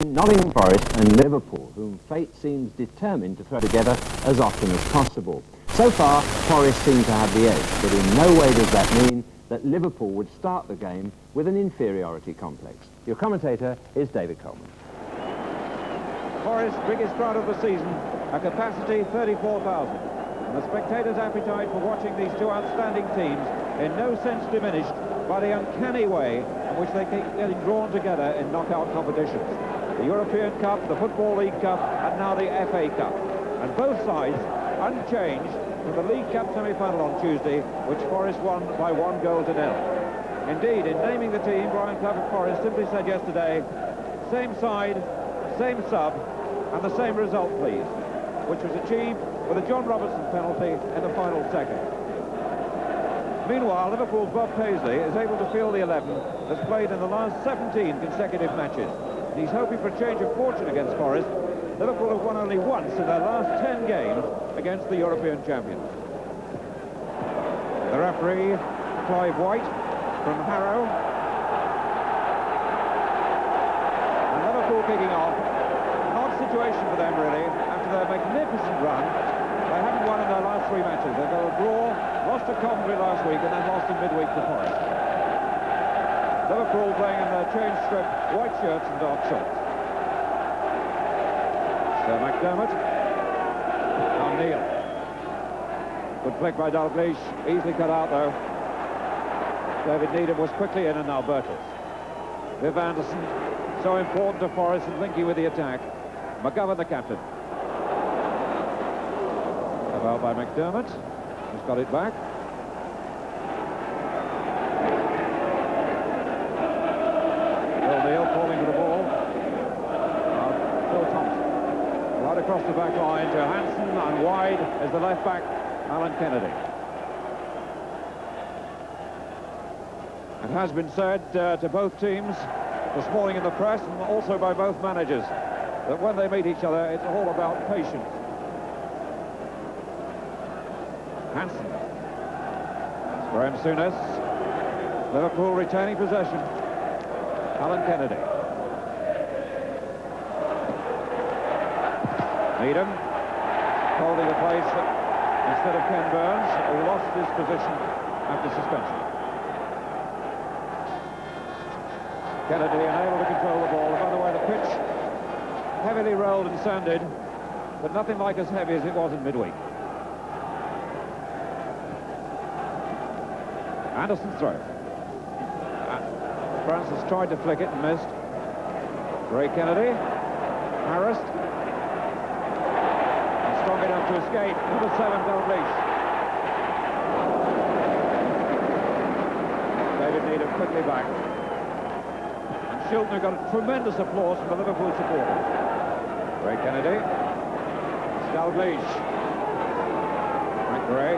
between Nottingham Forest and Liverpool, whom fate seems determined to throw together as often as possible. So far, Forest seem to have the edge, but in no way does that mean that Liverpool would start the game with an inferiority complex. Your commentator is David Coleman. Forest's biggest crowd of the season, a capacity 34,000. And the spectators' appetite for watching these two outstanding teams in no sense diminished by the uncanny way in which they keep getting drawn together in knockout competitions. The European Cup, the Football League Cup, and now the FA Cup. And both sides unchanged from the League Cup semi-final on Tuesday, which Forest won by 1-0. Indeed, in naming the team, Brian Clough of Forest simply said yesterday, same side, same sub, and the same result, please, which was achieved with a John Robertson penalty in the final second. Meanwhile, Liverpool's Bob Paisley is able to field the 11 that's played in the last 17 consecutive matches. And he's hoping for a change of fortune against Forest. Liverpool have won only once in their last 10 games against the European champions. The referee, Clive White, from Harrow. And Liverpool kicking off. An odd situation for them, really, after their magnificent run. They haven't won in their last 3 matches. They've got a draw, lost to Coventry last week, and then lost in midweek to Forest. Liverpool playing in their change strip, white shirts and dark shorts. Sir McDermott. Now Neil. Good flick by Dalglish, easily cut out though. David Needham was quickly in, and now Birtles. Viv Anderson, so important to Forest and linking with the attack. McGovern, the captain. About by McDermott, who's got it back. Bill Neal calling for the ball. Phil Thompson. Right across the back line to Hansen, and wide is the left back, Alan Kennedy. It has been said to both teams this morning in the press, and also by both managers, that when they meet each other, it's all about patience. Hansen. Graham Souness. Liverpool retaining possession. Alan Kennedy. Needham holding the place instead of Ken Burns, who lost his position after suspension. Kennedy unable to control the ball. By the way, the pitch heavily rolled and sanded, but nothing like as heavy as it was in midweek. Anderson's throw. Francis tried to flick it and missed. Ray Kennedy. Harassed. And strong enough to escape. Number 7, Dalglish. David Needham quickly back. And Shilton got a tremendous applause from the Liverpool supporters. Ray Kennedy. Dalglish. Frank Gray.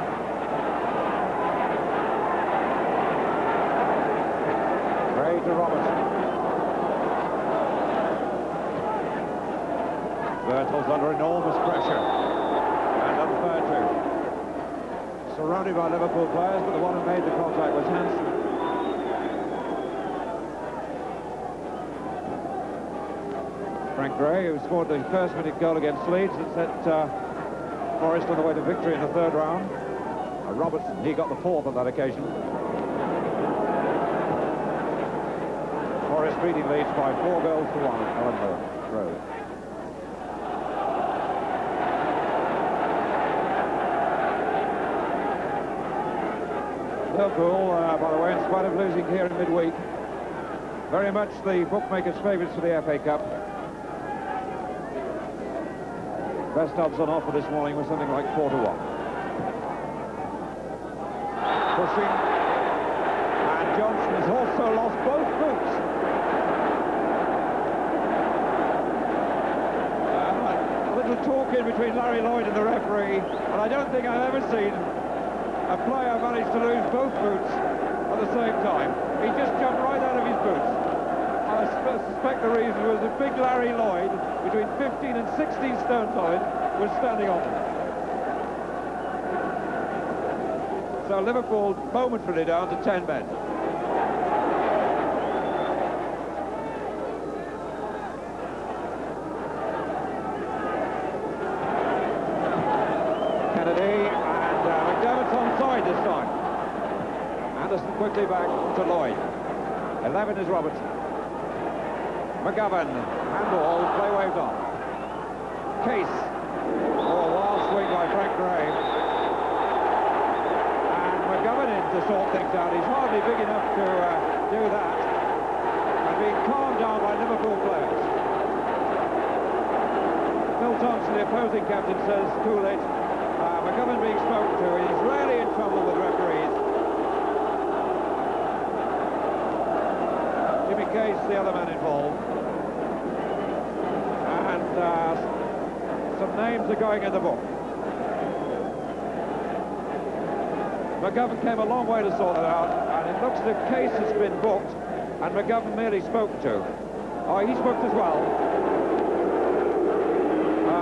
To Robertson. Birtles under enormous pressure and unfair too. Surrounded by Liverpool players, but the one who made the contact was Hansen. Frank Gray, who scored the first-minute goal against Leeds and set Forest on the way to victory in the 3rd round. Robertson, he got the 4th on that occasion. Forest beating Leeds by 4 goals to 1 at Ellenborough Road. Liverpool, by the way, in spite of losing here in midweek, very much the bookmakers' favourites for the FA Cup. Best odds on offer this morning was something like 4 to 1. Pushing, and Johnson has also lost both boots. Talk in between Larry Lloyd and the referee, and I don't think I've ever seen a player manage to lose both boots at the same time. He just jumped right out of his boots. I suspect the reason was that big Larry Lloyd, between 15 and 16 stone solid, was standing on him. So Liverpool momentarily down to 10 men. Lloyd this time. Anderson quickly back to Lloyd. 11 is Robertson. McGovern, handball, play waved on. Case. Oh, wild swing by Frank Gray. And McGovern in to sort things out. He's hardly big enough to do that. And being calmed down by Liverpool players. Phil Thompson, the opposing captain, says too late. McGovern being spoken to. He's rarely in trouble with referees. Jimmy Case, the other man involved. And some names are going in the book. McGovern came a long way to sort it out, and it looks as if Case has been booked, and McGovern merely spoken to. Oh, he's booked as well.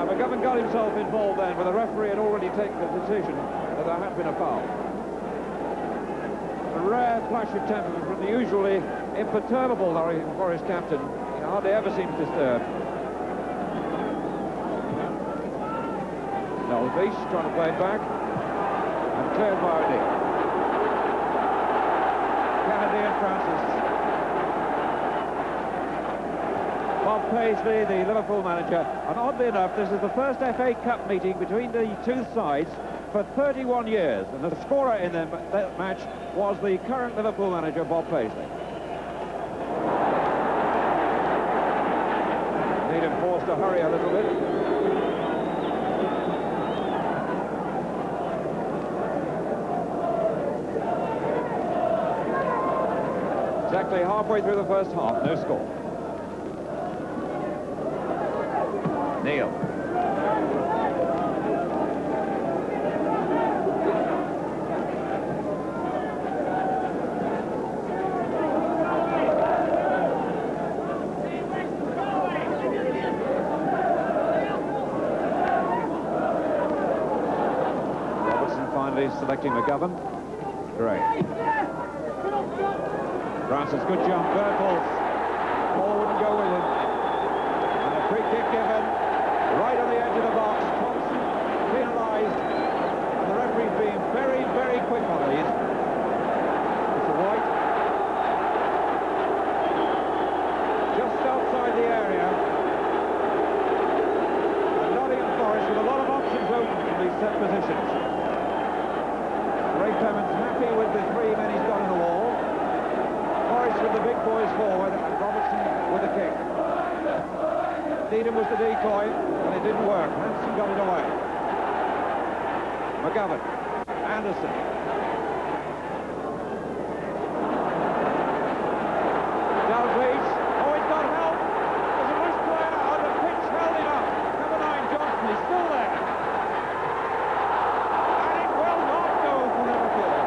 McGovern got himself involved then, but the referee had already taken the decision that there had been a foul. A rare flash of temperament from the usually imperturbable Nottingham Forest captain. He hardly ever seems disturbed. Beach trying to play it back, and cleared by O'Neill. Kennedy and Francis. Bob Paisley, the Liverpool manager, and oddly enough, this is the first FA Cup meeting between the two sides for 31 years, and the scorer in that match was the current Liverpool manager, Bob Paisley. Needham forced to hurry a little bit. Exactly halfway through the first half, no score. Neil. Robertson finally selecting McGovern. Great. Francis, good jump, Bertels. Ball wouldn't go with him. And a free kick given, right on the edge of the box. Thompson penalised. And the referee's being very, very quick on these. It's a white. Just outside the area. And Nottingham Forest with a lot of options open from these set positions. Ray Clements happy with the 3 men he's got in the wall. With the big boys forward, and Robertson with the kick. Needham was the decoy, and it didn't work. Hanson got it away. McGovern. Anderson. Dalglish. Oh, he's got help. There's a loose player on the pitch, held him up. Number 9, Johnson, he's still there. And it will not go for Liverpool.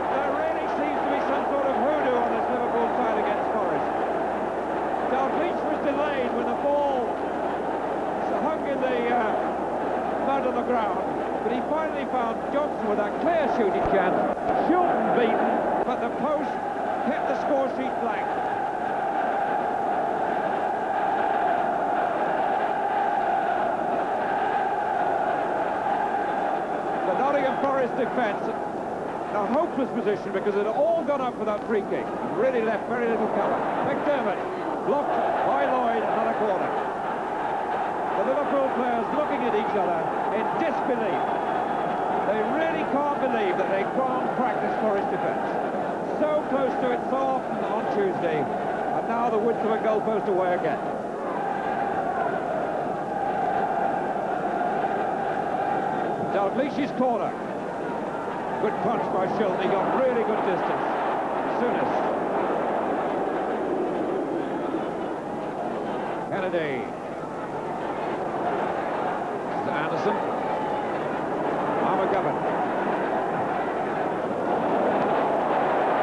There really seems to be some sort of hoodoo on this Liverpool side against Forest. Dalglish was delayed when the ball hung in the mud on the ground, but he finally found Johnson with that clear shooting chance. Shilton beaten, but the post kept the score sheet blank. The Nottingham Forest defence, a hopeless position because it had all gone up for that free kick and really left very little cover. McDermott blocked by Lloyd, another corner. The Liverpool players looking at each other in disbelief. They really can't believe that they can't practice Forest defence. So close to it so often on Tuesday, and now the width of a goalpost away again. Dalglish's corner. Good punch by Shilton, he got really good distance. Souness. Kennedy. This is Anderson. McGovern.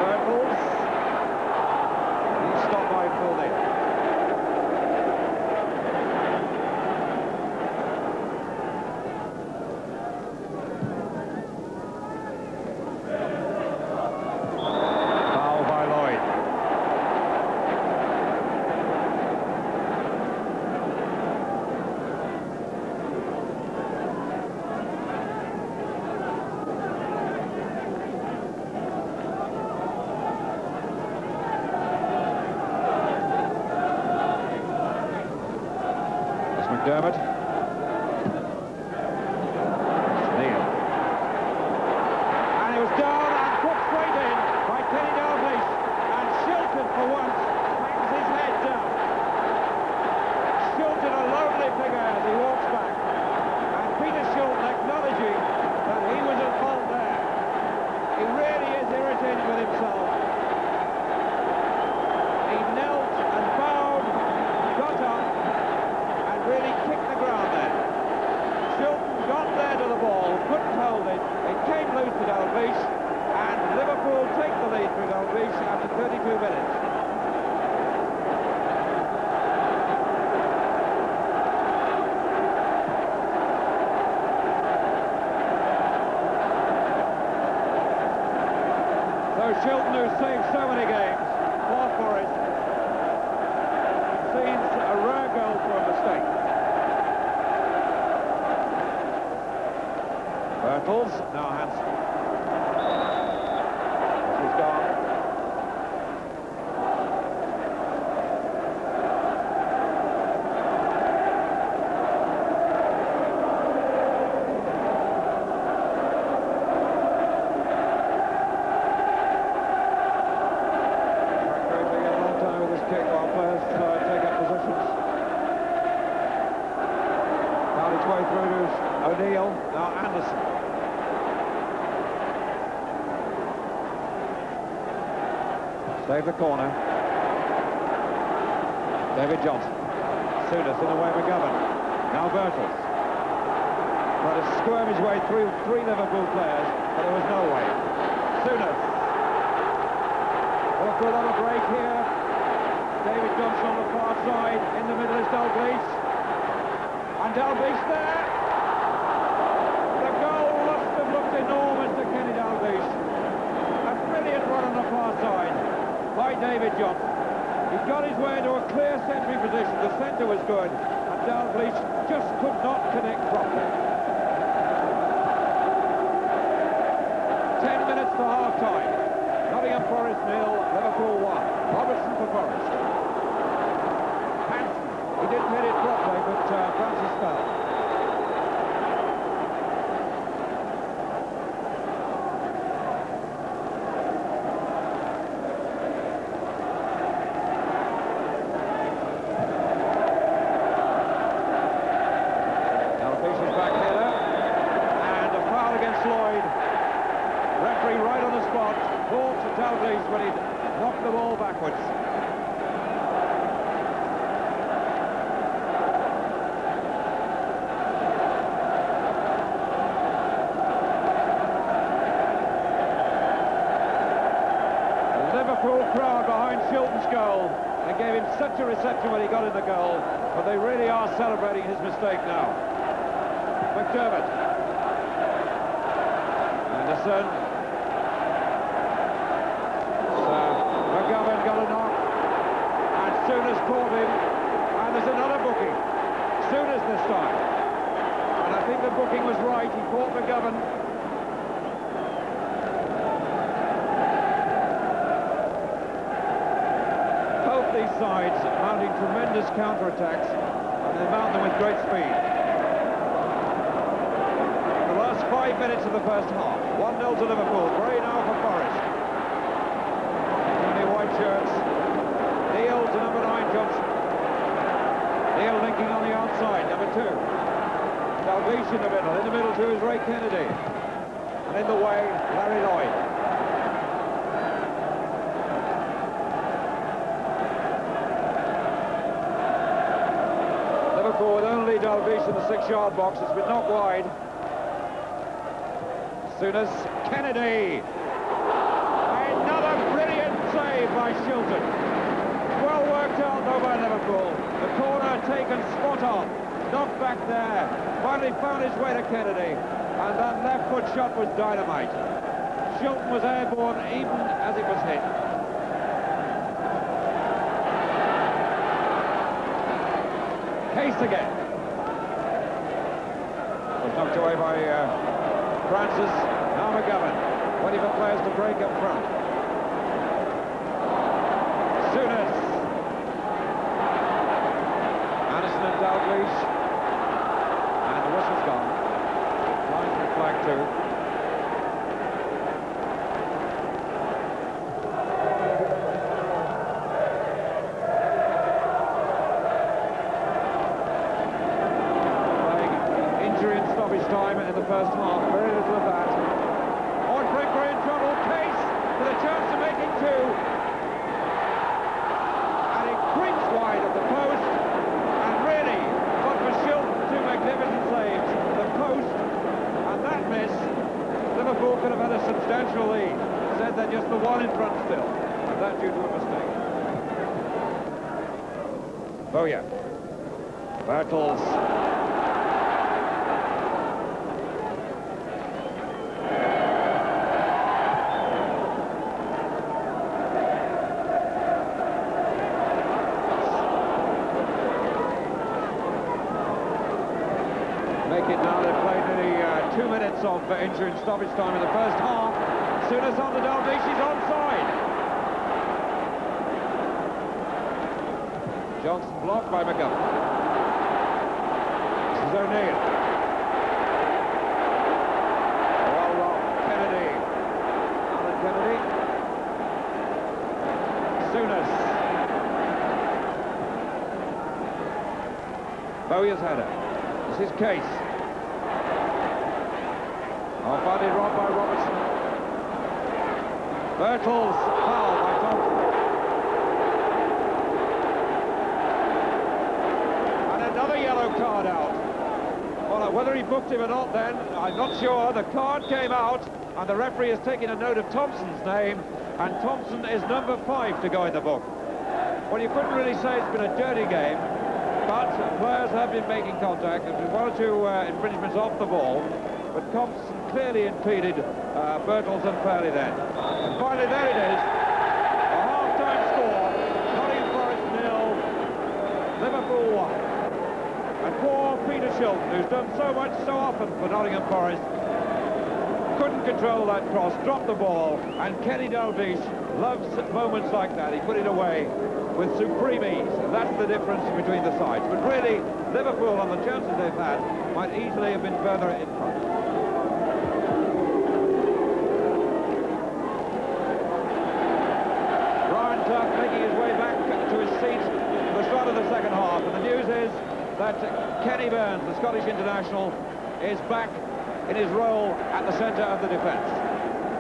Bertels. He's stopped by Phil Neal. McDermott. Neil. And it was down and put straight in by Kenny Dalglish. And Shilton, for once, hangs his head down. Shilton, a lonely figure as he walks back. And Peter Shilton acknowledging that he was at fault there. He really is irritated with himself. He knelt and bowed, got up, and really kicked the ground then. Shilton got there to the ball, couldn't hold it. It came loose to Dalglish, and Liverpool take the lead through Dalglish after 32 minutes. Shilton, who saved so many games for Forest, seems a rare goal for a mistake. Bertels, now Hansen. She's gone. O'Neill, now Anderson. Save the corner. David Johnson. Souness in the way of McGovern. Now Bertels. Tried to squirm his way through three Liverpool players, but there was no way. Souness. Liverpool on a break here. David Johnson on the far side. In the middle is Dalglish. And Dalglish there. The goal must have looked enormous to Kenny Dalglish. A brilliant run on the far side by David Johnson. He got his way into a clear century position. The centre was good, and Dalglish just could not connect properly. 10 minutes to half-time. Nottingham Forest 0, Liverpool 1. Robertson for Forest. Hansen, he didn't hit it properly, but Francis fell. Referee right on the spot, caught Dalglish when he knocked the ball backwards. The Liverpool crowd behind Shilton's goal. They gave him such a reception when he got in the goal, but they really are celebrating his mistake now. McDermott. Anderson. McGovern got a knock, and Souness caught him, and there's another booking. Souness this time. And I think the booking was right, he caught McGovern. Both these sides mounting tremendous counter-attacks, and they mount them with great speed. The last 5 minutes of the first half, 1-0 to Liverpool, Gray now for Forest. White shirts. Neil to number 9, Johnson. Neil linking on the outside, number 2. Dalglish in the middle too is Ray Kennedy. And in the way, Larry Lloyd. Liverpool with only Dalglish in the 6-yard box. It's been knocked wide. Souness, Kennedy. Save by Shilton. Well worked out though by Liverpool. The corner taken spot on. Knocked back there. Finally found his way to Kennedy. And that left foot shot was dynamite. Shilton was airborne even as it was hit. Case again. Was knocked away by Francis. Now McGovern. Waiting for players to break up front. Souness. Anderson and Dalglish. time in the first half. Very little of that. Oidbrink are in trouble. Case with a chance to make it two. And it creeps wide of the post. And really, but for Shilton, two magnificent saves. The post and that miss. Liverpool could have had a substantial lead. Said they're just the one in front still. And that's due to a mistake. Oh yeah. Bertels. Make it now. They've played nearly 2 minutes of injury and stoppage time in the first half. Souness on the Dalglish, she's onside. Johnson blocked by McGovern. This is O'Neill. Oh, Kennedy. Alan Kennedy. Souness. Bowyer's header. This is Case. Oh, badly robbed by Robertson. Bertels, foul by Thompson. And another yellow card out. Well, whether he booked him or not then, I'm not sure. The card came out, and the referee has taken a note of Thompson's name, and Thompson is number 5 to go in the book. Well, you couldn't really say it's been a dirty game, but players have been making contact. There's been 1 or 2 infringements off the ball, but Thompson clearly impeded Bertels unfairly then. And finally, there it is. A half-time score. Nottingham Forest 0, Liverpool 1. And poor Peter Shilton, who's done so much so often for Nottingham Forest, couldn't control that cross, dropped the ball, and Kenny Dalglish loves moments like that. He put it away with supreme ease, and that's the difference between the sides. But really, Liverpool, on the chances they've had, might easily have been further in front. Making his way back to his seat at the start of the second half, and the news is that Kenny Burns, the Scottish international, is back in his role at the centre of the defence.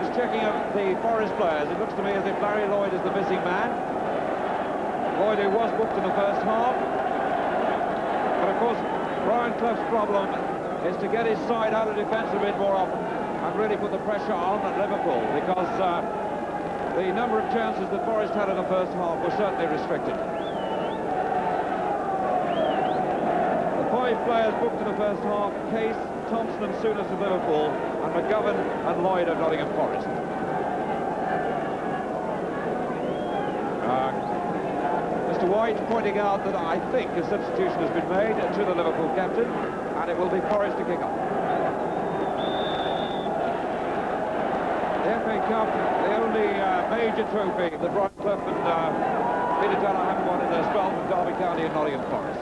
Just checking up the Forest players, it looks to me as if Larry Lloyd is the missing man. Lloyd, who was booked in the first half, but of course Brian Clough's problem is to get his side out of defence a bit more often and really put the pressure on at Liverpool, because the number of chances that Forest had in the first half was certainly restricted. The 5 players booked in the first half: Case, Thompson and Souness of Liverpool, and McGovern and Lloyd of Nottingham Forest. Mr. White pointing out that I think a substitution has been made to the Liverpool captain, and it will be Forest to kick off. The FA Cup, the only major trophy that Brian Clough and Peter Taylor haven't won in their spell from Derby County and Nottingham Forest.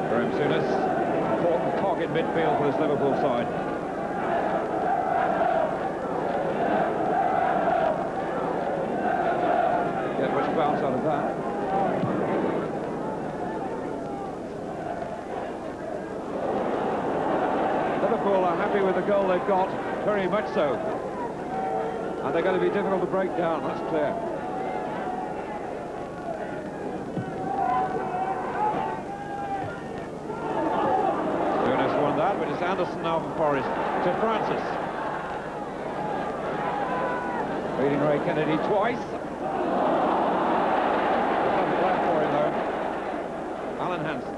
Graham Souness, important cog in midfield for this Liverpool side. Get much bounce out of that. Liverpool are happy with the goal they've got, very much so. And they're going to be difficult to break down, that's clear. Souness won that, but it's Anderson now from Forest to Francis. Beating Ray Kennedy twice. There's nothing left for him though. Alan Hansen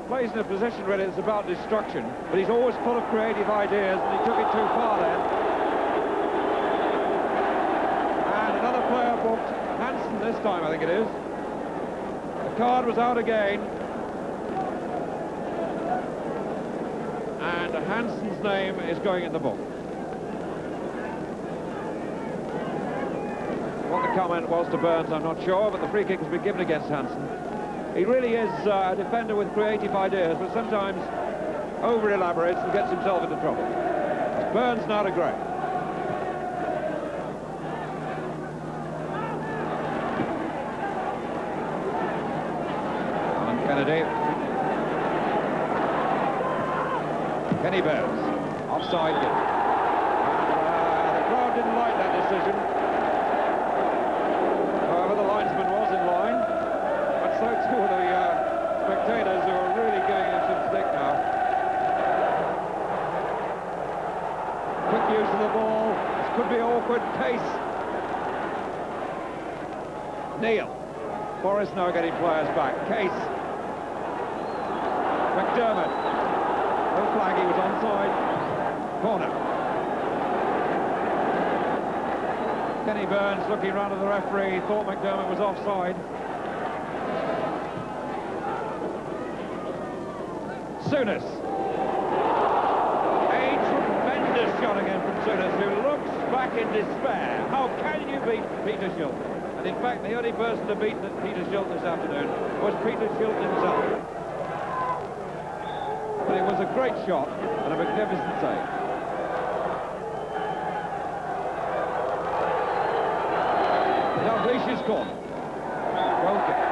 plays in a position really that's about destruction, but he's always full of creative ideas, and he took it too far then. And another player booked, Hansen this time I think it is. The card was out again. And Hansen's name is going in the book. What the comment was to Burns, I'm not sure, but the free kick has been given against Hansen. He really is a defender with creative ideas, but sometimes over-elaborates and gets himself into trouble. Burns now to Gray. Kennedy. Kenny Burns. Offside. The crowd didn't like that decision. However, the linesman was in line. But so too were the spectators, who are really giving him some stick now. Quick use of the ball. This could be awkward. Case. Neil. Forrest now getting players back. Case. McDermott. No flag, he was onside. Corner. Kenny Burns looking round at the referee, thought McDermott was offside. Souness. A tremendous shot again from Souness, who looks back in despair. How can you beat Peter Shilton? And in fact, the only person to beat Peter Shilton this afternoon was Peter Shilton himself. But it was a great shot and a magnificent save. Dalglish's corner. Well kicked.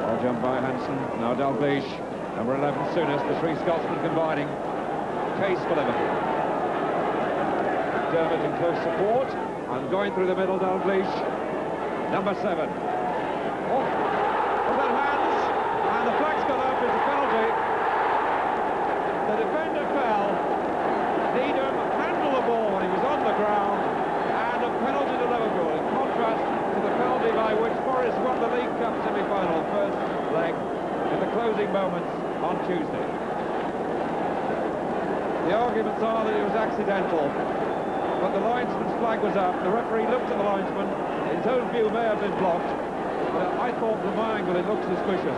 Well jumped by Hansen. Now Dalglish. Number 11, Souness. The three Scotsmen combining. Case for Liverpool. McDermott in close support. And going through the middle, Dalglish. Number 7. Oh, was that hands? And the flag's gone up. It's a penalty. The defender fell. Needham handled the ball when he was on the ground. And a penalty to Liverpool, in contrast to the penalty by which Forrest won the League Cup semi-final, first leg, in the closing moments on Tuesday. The arguments are that it was accidental, but the linesman's flag was up. The referee looked at the linesman. His own view may have been blocked, but I thought from my angle it looked suspicious.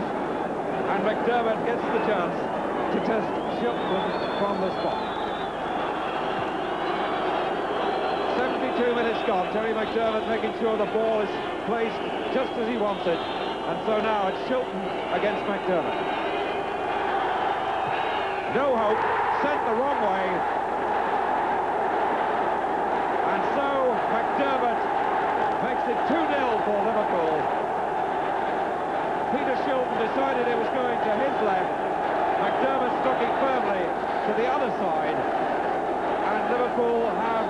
And McDermott gets the chance to test Shilton from the spot. 72 minutes gone. Terry McDermott making sure the ball is placed just as he wants it. And so now it's Shilton against McDermott. No hope, sent the wrong way. And so McDermott makes it 2-0 for Liverpool. Peter Shilton decided it was going to his left. McDermott stuck it firmly to the other side. And Liverpool have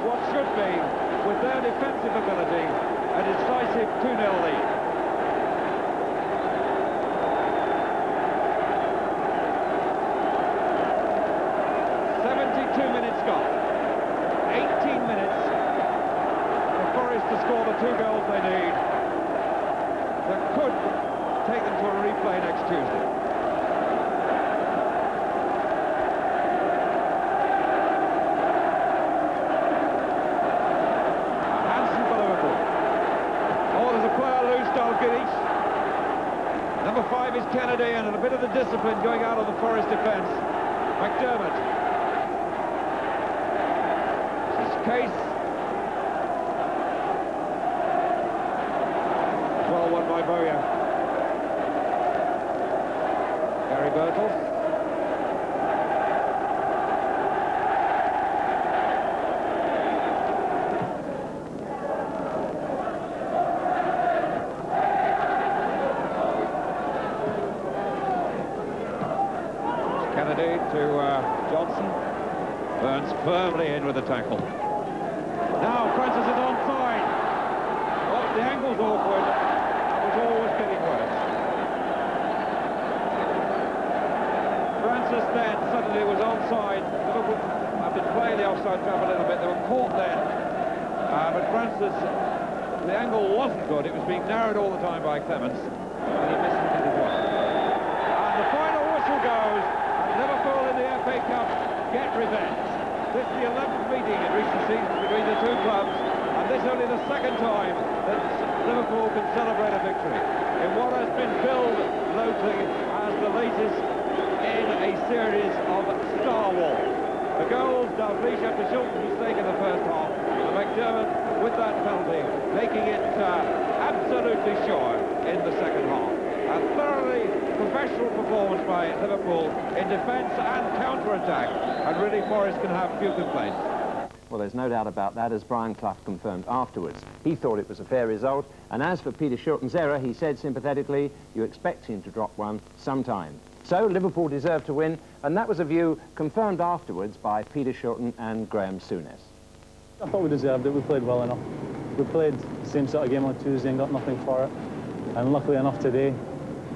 what should be, with their defensive ability, a decisive 2-0 lead. Score the 2 goals they need that could take them to a replay next Tuesday. Hansen for Liverpool. Oh, there's a player loose, Dalglish. Number 5 is Kennedy, and a bit of the discipline going out of the Forest defence. McDermott. This is Case. Well won by Bowyer. Gary Birtles. Kennedy to Johnson. Burns firmly in with the tackle. Now Francis is onside. Oh, the angle's awkward. Always getting worse. Francis then suddenly was onside. Liverpool have been playing the offside trap a little bit. They were caught then. But Francis, the angle wasn't good. It was being narrowed all the time by Clements. And he missed it as well. And the final whistle goes. And Liverpool in the FA Cup get revenge. This is the 11th meeting in recent seasons between the two clubs. And this is only the second time that Liverpool can celebrate a victory in what has been billed locally as the latest in a series of Star Wars. The goals, Dalglish after Shilton's mistake in the first half, and McDermott with that penalty, making it absolutely sure in the second half. A thoroughly professional performance by Liverpool in defence and counter-attack, and really Forest can have few complaints. Well, there's no doubt about that, as Brian Clough confirmed afterwards. He thought it was a fair result, and as for Peter Shilton's error, he said sympathetically, you expect him to drop one sometime. So Liverpool deserved to win, and that was a view confirmed afterwards by Peter Shilton and Graham Souness. I thought we deserved it. We played well enough. We played the same sort of game on Tuesday and got nothing for it. And luckily enough today,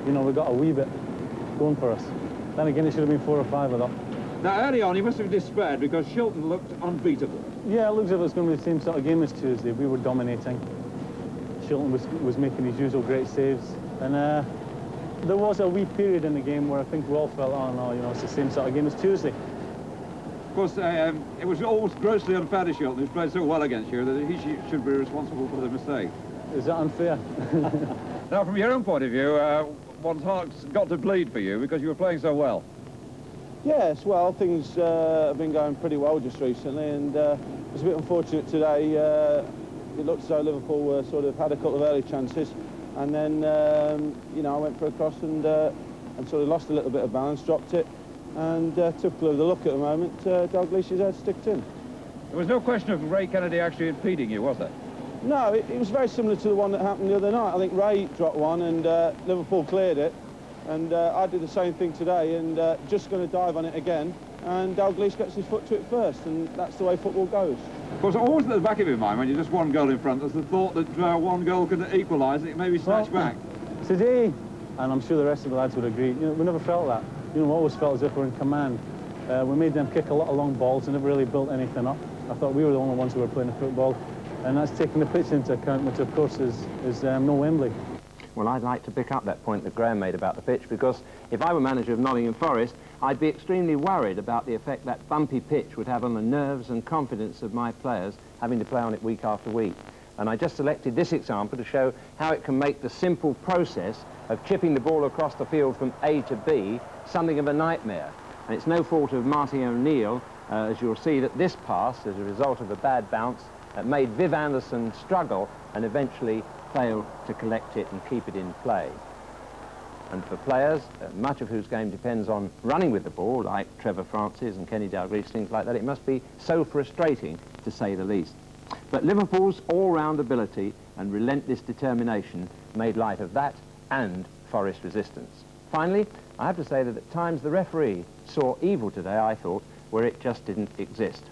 you know, we got a wee bit going for us. Then again, it should have been 4 or 5 of them. Now, early on, you must have despaired because Shilton looked unbeatable. Yeah, it looks as if it was going to be the same sort of game as Tuesday. We were dominating. Shilton was making his usual great saves. And there was a wee period in the game where I think we all felt, oh no, you know, it's the same sort of game as Tuesday. Of course, it was almost grossly unfair to Shilton, who's played so well against you, that he should be responsible for the mistake. Is that unfair? Now, from your own point of view, one's heart's got to bleed for you because you were playing so well. Yes, well, things have been going pretty well just recently, and it's a bit unfortunate today. It looked as though Liverpool were sort of had a couple of early chances, and then, you know, I went for a cross and sort of lost a little bit of balance, dropped it, and typical of the look at the moment, Dalglish's head sticked in. There was no question of Ray Kennedy actually impeding you, was there? No, it was very similar to the one that happened the other night. I think Ray dropped one and Liverpool cleared it, and I did the same thing today, and just going to dive on it again, and Dalglish gets his foot to it first, and that's the way football goes. Of course, always at the back of your mind when you're just one goal in front, there's the thought that one goal could equalise and it may be snatched back. Today, and I'm sure the rest of the lads would agree, you know, we never felt that. You know, we always felt as if we were in command. We made them kick a lot of long balls and never really built anything up. I thought we were the only ones who were playing the football, and that's taking the pitch into account, which of course is no Wembley. Well, I'd like to pick up that point that Graham made about the pitch, because if I were manager of Nottingham Forest, I'd be extremely worried about the effect that bumpy pitch would have on the nerves and confidence of my players having to play on it week after week. And I just selected this example to show how it can make the simple process of chipping the ball across the field from A to B something of a nightmare. And it's no fault of Martin O'Neill, as you'll see, that this pass, as a result of a bad bounce, made Viv Anderson struggle and eventually fail to collect it and keep it in play. And for players, much of whose game depends on running with the ball, like Trevor Francis and Kenny Dalglish, things like that, it must be so frustrating, to say the least. But Liverpool's all-round ability and relentless determination made light of that and Forest resistance. Finally, I have to say that at times the referee saw evil today, I thought, where it just didn't exist.